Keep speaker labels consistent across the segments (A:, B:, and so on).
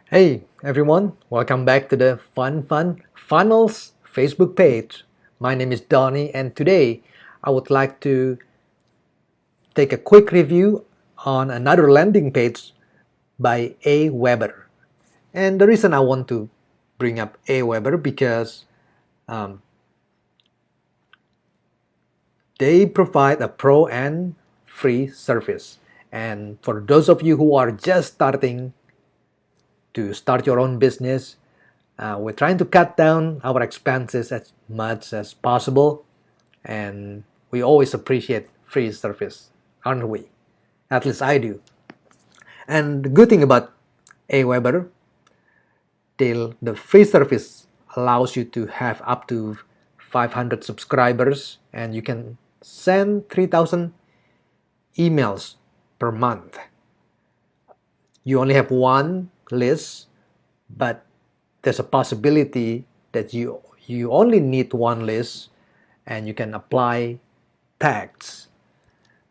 A: Hey everyone, welcome back to the Fun Funnels Facebook page. My name is Donnie, and today I would like to take a quick review on another landing page by Aweber. And the reason I want to bring up Aweber because um, they provide a pro and free service. And for those of you who are just starting to start your own business, we're trying to cut down our expenses as much as possible, and we always appreciate free service, aren't we? At least I do. And the good thing about Aweber, the free service allows you to have up to 500 subscribers, and you can send 3,000 emails per month. You only have one list, but there's a possibility that you only need one list and you can apply tags.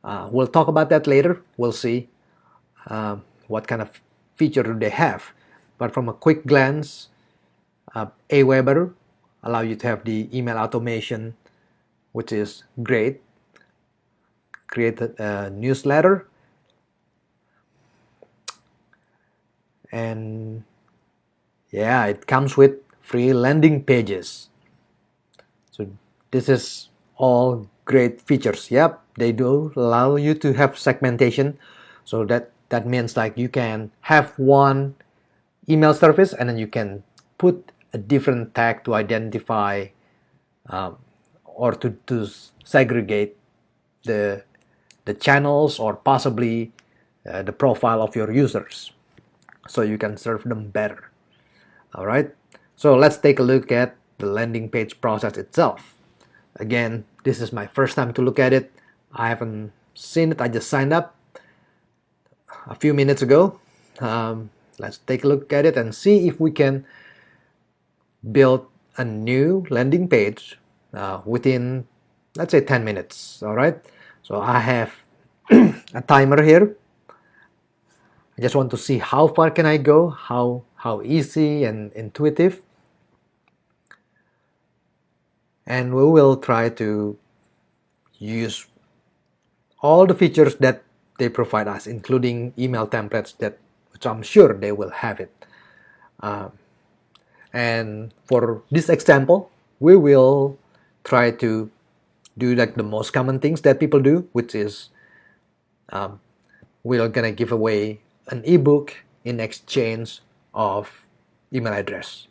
A: We'll talk about that later. We'll see what kind of feature do they have. But from a quick glance, Aweber allow you to have the email automation, which is great. Create a newsletter, and yeah, it comes with free landing pages. So this is all great features. Yep, they do allow you to have segmentation. So that means like you can have one email service and then you can put a different tag to identify um, or to segregate the the channels or possibly the profile of your users so you can serve them better. All right, so let's take a look at the landing page process itself. Again, this is my first time to look at it. I haven't seen it. I just signed up a few minutes ago. Let's take a look at it and see if we can build a new landing page within, let's say, 10 minutes. All right, so I have a timer here. I just want to see how far can I go, how easy and intuitive, and we will try to use all the features that they provide us, including email templates, that which I'm sure they will have it. Um, and for this example, we will try to do like the most common things that people do, which is um, we're gonna give away an ebook in exchange of email address.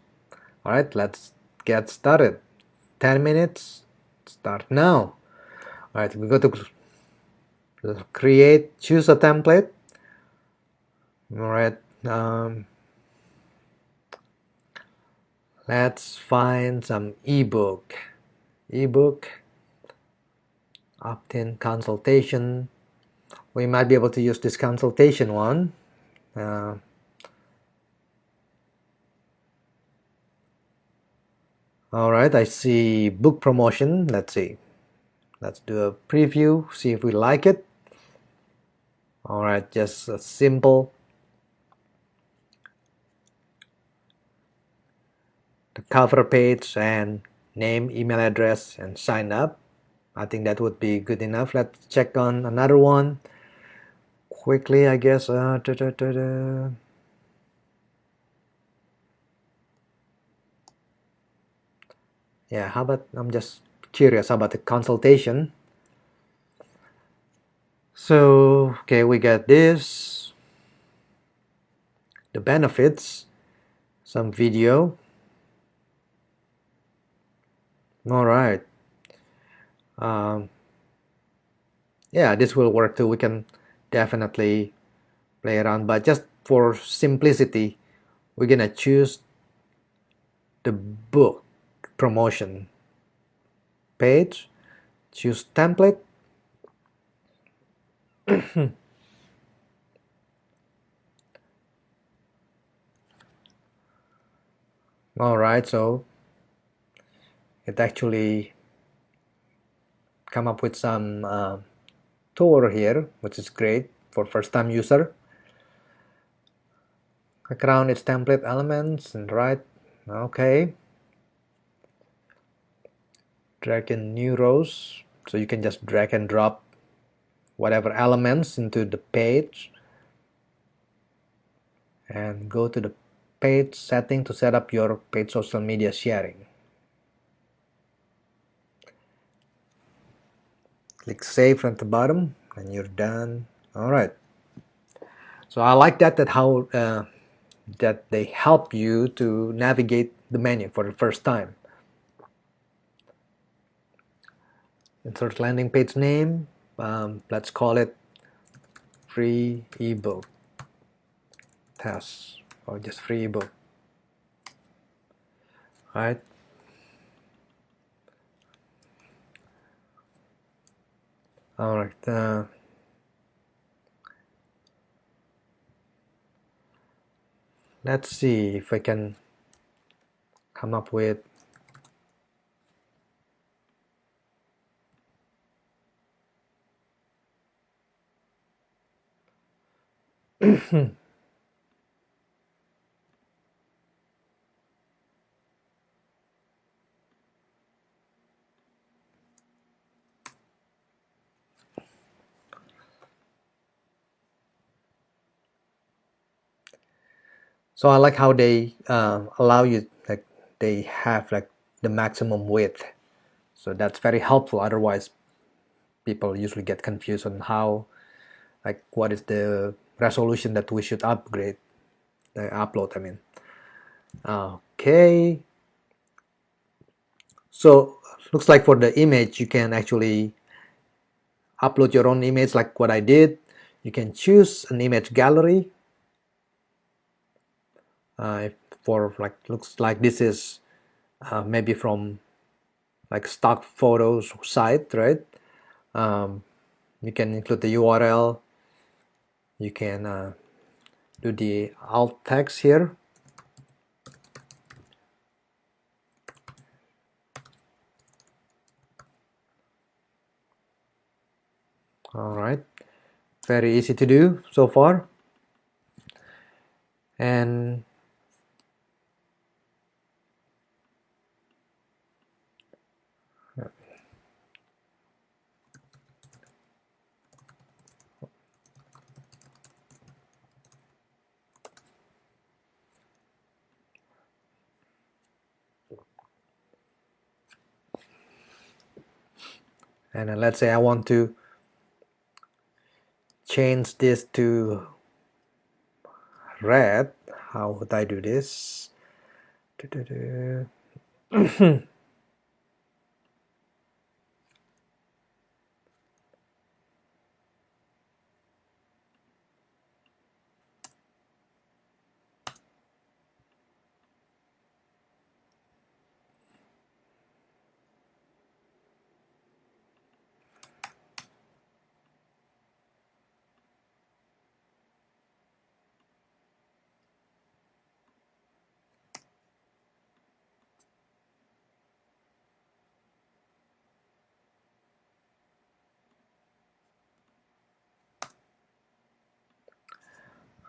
A: All right, let's get started. 10 minutes, start now. All right, we go to create, choose a template. All right, let's find some ebook. Opt-in consultation. We might be able to use this consultation one. All right, I see book promotion. Let's see. Let's do a preview, see if we like it. All right, just a simple. The cover page and name, email address, and sign up. I think that would be good enough. Let's check on another one quickly, I guess. Yeah, how about, I'm just curious about the consultation. So, okay, we got this, the benefits, some video. All right. Yeah, this will work too. We can definitely play around, but just for simplicity, we're gonna choose the book promotion page, choose template. All right, so it actually come up with some tour here, which is great for first-time user. Click around its template elements and right. Okay. Drag in new rows, so you can just drag and drop whatever elements into the page, and go to the page setting to set up your paid social media sharing. Click save at the bottom and you're done. All right, so I like that how that they help you to navigate the menu for the first time. Insert landing page name. Let's call it free ebook test, or just free ebook. All right. All right. Let's see if I can come up with so I like how they allow you, like they have like the maximum width, so that's very helpful. Otherwise people usually get confused on how, like, what is the resolution that we should upload, I mean. Okay, so looks like for the image you can actually upload your own image like what I did. You can choose an image gallery. For like, looks like this is maybe from like stock photos site, right? You can include the URL. You can do the alt text here. All right, very easy to do so far. And let's say I want to change this to red. How would I do this?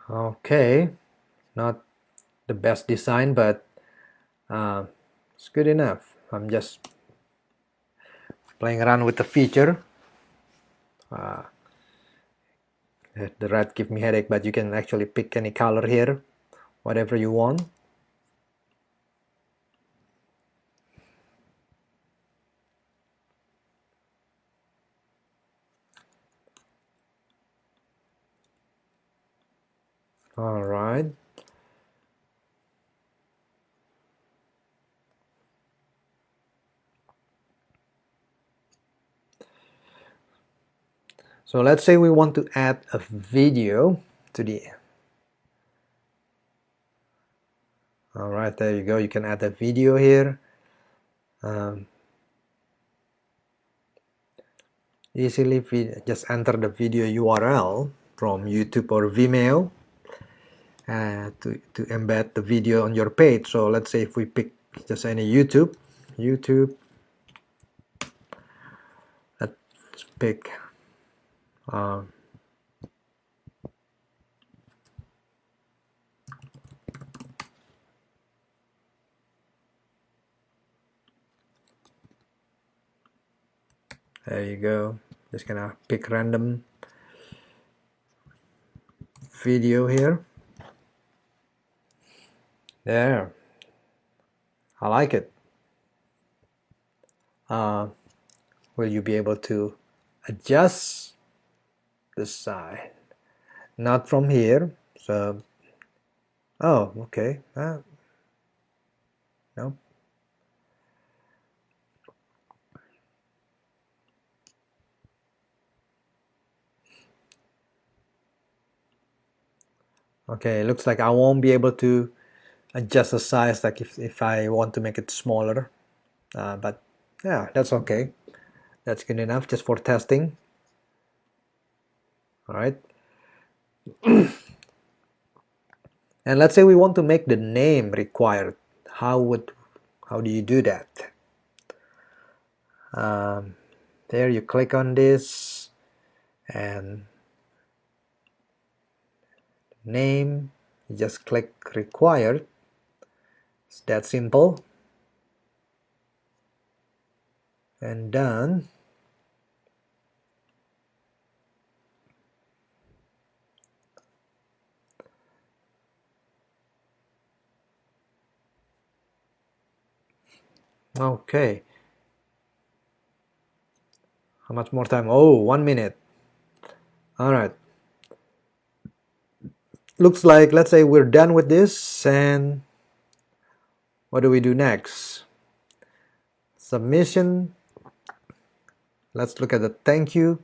A: Okay, not the best design, but it's good enough. I'm just playing around with the feature. The red give me headache, but you can actually pick any color here, whatever you want. All right. So let's say we want to add a video to the. All right, there you go. You can add a video here. Easily just enter the video URL from YouTube or Vimeo to embed the video on your page. So let's say if we pick just any YouTube, let's pick There you go. Just gonna pick random video here. There. I like it. Will you be able to adjust the side? Not from here. So, oh, okay. Nope. Okay, looks like I won't be able to adjust the size like if I want to make it smaller. But yeah, that's okay. That's good enough just for testing. All right. And let's say we want to make the name required. How do you do that? There you click on this and name, you just click required. It's that simple. And done. Okay. How much more time? Oh, 1 minute. All right. Looks like, let's say we're done with this, and what do we do next? Submission. Let's look at the thank you.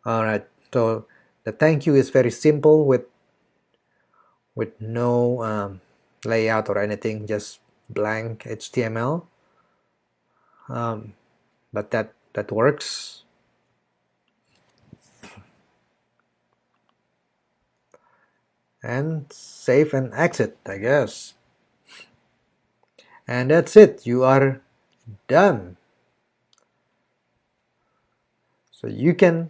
A: All right. So the thank you is very simple with no layout or anything, just blank HTML. But that works. And save and exit, I guess. And that's it. You are done. So you can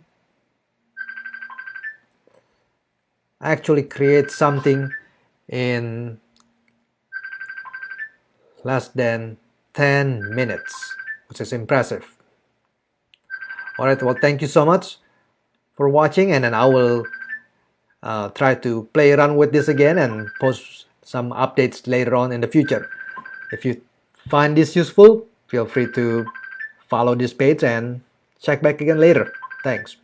A: actually create something in less than 10 minutes, which is impressive. Alright, well, thank you so much for watching, and then I will try to play around with this again and post some updates later on in the future. If you find this useful, feel free to follow this page and check back again later. Thanks.